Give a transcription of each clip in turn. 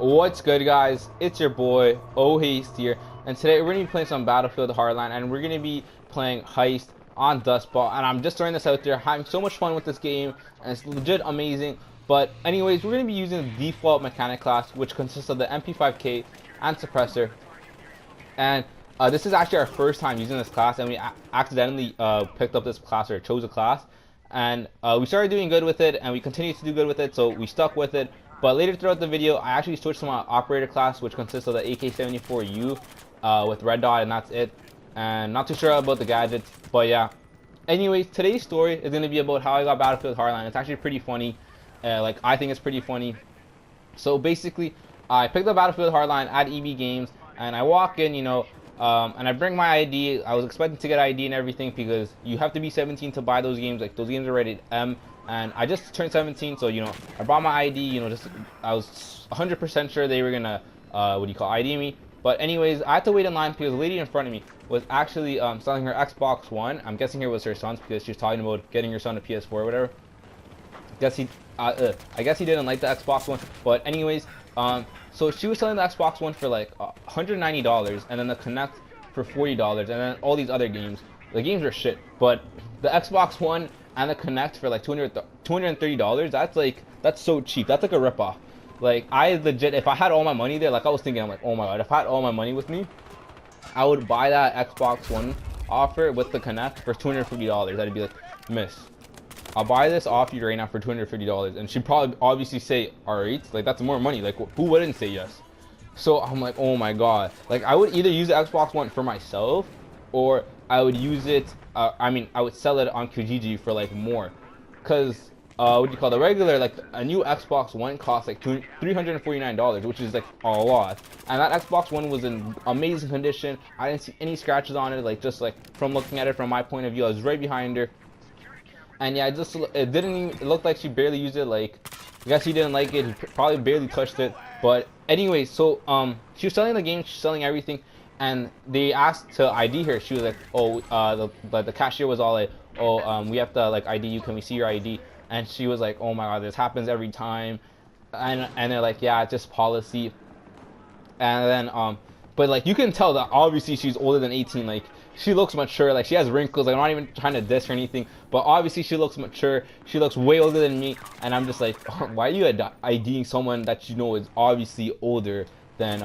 What's good, guys? It's your boy Oh Haste here, and today we're gonna be playing some Battlefield Hardline, and we're gonna be playing Heist on Dustball. And I'm just throwing this out there, having so much fun with this game, and it's legit amazing. But anyways, we're gonna be using the default mechanic class, which consists of the MP5K and suppressor. And this is actually our first time using this class, and we accidentally picked up this class, or chose a class, and we started doing good with it, and we continued to do good with it, so we stuck with it. But later throughout the video, I actually switched to my operator class, which consists of the AK-74U with red dot, and that's it. And not too sure about the gadgets, but yeah. Anyways, today's story is going to be about how I got Battlefield Hardline. It's actually pretty funny. Like, I think it's pretty funny. So basically, I picked up Battlefield Hardline at EB Games, and I walk in, you know, and I bring my ID. I was expecting to get ID and everything because you have to be 17 to buy those games. Like, those games are rated M. And I just turned 17, so, you know, I brought my ID, you know, just, I was 100% sure they were gonna, ID me. But anyways, I had to wait in line because the lady in front of me was actually selling her Xbox One. I'm guessing it was her son's because she was talking about getting her son a PS4 or whatever. I guess he didn't like the Xbox One. But anyways, so she was selling the Xbox One for like $190, and then the Connect for $40, and then all these other games. The games were shit, but the Xbox One and the Connect for like $230, that's so cheap. That's like a ripoff. Like, I legit, if I had all my money there, like I was thinking, I'm like, oh my god, if I had all my money with me, I would buy that Xbox One offer with the Connect for $250. I'd be like, miss, I'll buy this off you right now for $250. And she'd probably obviously say, alright, like that's more money. Like, who wouldn't say yes? So I'm like, oh my god. Like, I would either use the Xbox One for myself, or I would use it, I would sell it on Kijiji for like more. Cause, the regular, like a new Xbox One costs like $349, which is like a lot. And that Xbox One was in amazing condition. I didn't see any scratches on it, like just like from looking at it from my point of view. I was right behind her. And yeah, it looked like she barely used it. Like, I guess he didn't like it. He probably barely touched it. But anyway, so she was selling the game, she's selling everything, and they asked to ID her. She was like, oh, the cashier was all like, oh, we have to like ID you. Can we see your ID? And she was like, oh my god, this happens every time. And they're like, yeah, it's just policy. And then but like you can tell that obviously she's older than 18. Like, she looks mature. Like, she has wrinkles. Like, I'm not even trying to diss or anything, but obviously she looks mature. She looks way older than me, and I'm just like, why are you IDing someone that you know is obviously older than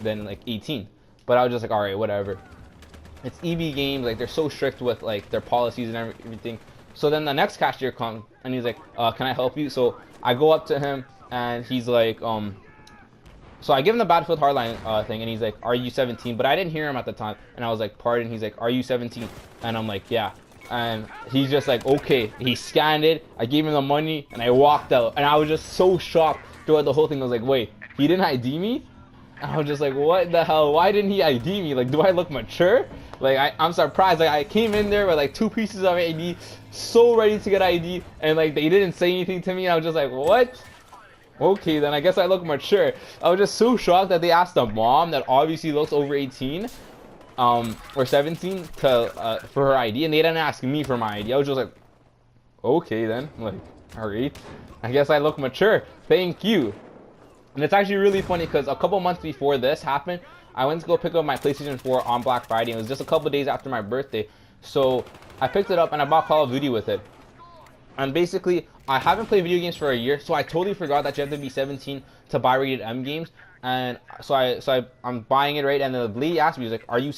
like 18? But I was just like, all right, whatever. It's EB Games. Like, they're so strict with like their policies and everything. So then the next cashier comes and he's like, can I help you? So I go up to him and he's like, so I give him the Battlefield Hardline thing, and he's like, are you 17? But I didn't hear him at the time, and I was like, pardon? He's like, are you 17? And I'm like, yeah. And he's just like, okay. He scanned it, I gave him the money, and I walked out. And I was just so shocked throughout the whole thing. I was like, wait, he didn't ID me? And I was just like, what the hell? Why didn't he ID me? Like, do I look mature? Like, I'm surprised. Like, I came in there with like 2 pieces of ID, so ready to get ID, and like they didn't say anything to me. And I was just like, what? Okay, then I guess I look mature. I was just so shocked that they asked the mom that obviously looks over 18 or 17 to for her ID, and they didn't ask me for my ID. I was just like, okay then, like, all right, I guess I look mature, thank you. And it's actually really funny because a couple months before this happened, I went to go pick up my PlayStation 4 on Black Friday. It was just a couple days after my birthday, so I picked it up and I bought Call of Duty with it. And basically, I haven't played video games for a year, so I totally forgot that you have to be 17 to buy rated M games. And so I'm buying it, right? And the lady asked me, was like, "Are you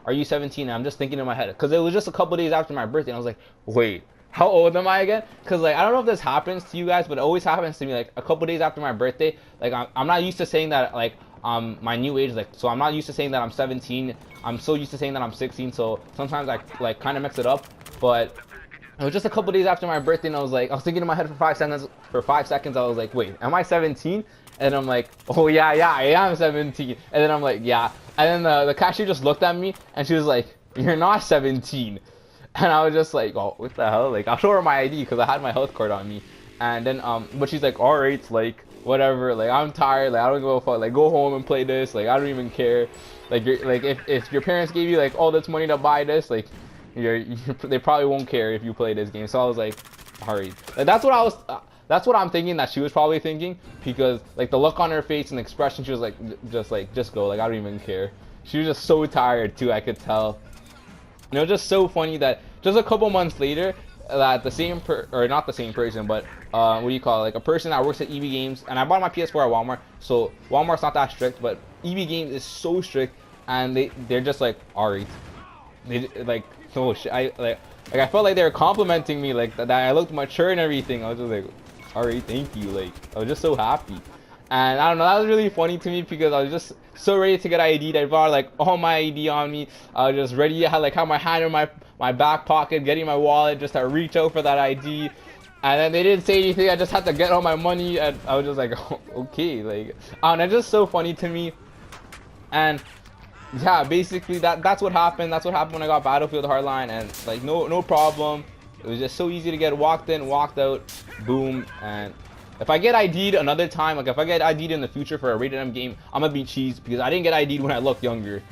Are you 17?" And I'm just thinking in my head, because it was just a couple days after my birthday, and I was like, "Wait, how old am I again?" Because like, I don't know if this happens to you guys, but it always happens to me. Like, a couple days after my birthday, like I'm not used to saying that like my new age, like, so I'm not used to saying that I'm 17. I'm so used to saying that I'm 16. So sometimes I like kind of mix it up, but it was just a couple days after my birthday, and I was thinking in my head for 5 seconds. For 5 seconds, I was like, wait, am I 17? And I'm like, oh yeah, I am 17. And then I'm like, yeah. And then the cashier just looked at me, and she was like, you're not 17. And I was just like, oh, what the hell? Like, I'll show her my ID because I had my health card on me. And then, but she's like, all right, like, whatever. Like, I'm tired. Like, I don't give a fuck. Like, go home and play this. Like, I don't even care. Like, if your parents gave you like all this money to buy this, like, they probably won't care if you play this game. So I was like, alright. Like, that's what I was. That's what I'm thinking that she was probably thinking, because like the look on her face and the expression, she was like, just go, like I don't even care. She was just so tired too, I could tell. And it was just so funny that just a couple months later, that the same or not the same person, but what do you call it? Like a person that works at EB Games, and I bought my PS4 at Walmart, so Walmart's not that strict, but EB Games is so strict, and they're just like, alright, they like, oh shit, I felt like they were complimenting me, like that I looked mature and everything. I was just like, alright, thank you. Like I was just so happy. And I don't know, that was really funny to me because I was just so ready to get ID'd. I brought like all my ID on me. I was just ready. I had like my hand in my back pocket, getting my wallet just to reach out for that ID. And then they didn't say anything. I just had to get all my money, and I was just like, oh, okay, like, and it's just so funny to me. And yeah, basically that's what happened. That's what happened when I got Battlefield Hardline, and like no problem. It was just so easy to get walked in, walked out, boom. And if I get ID'd another time, like if I get ID'd in the future for a rated M game, I'm gonna be cheesed because I didn't get ID'd when I looked younger.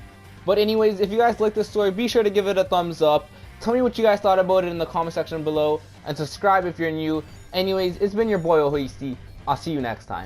But anyways, if you guys like this story, be sure to give it a thumbs up. Tell me what you guys thought about it in the comment section below, and subscribe if you're new. Anyways, it's been your boy Ohoisty. I'll see you next time.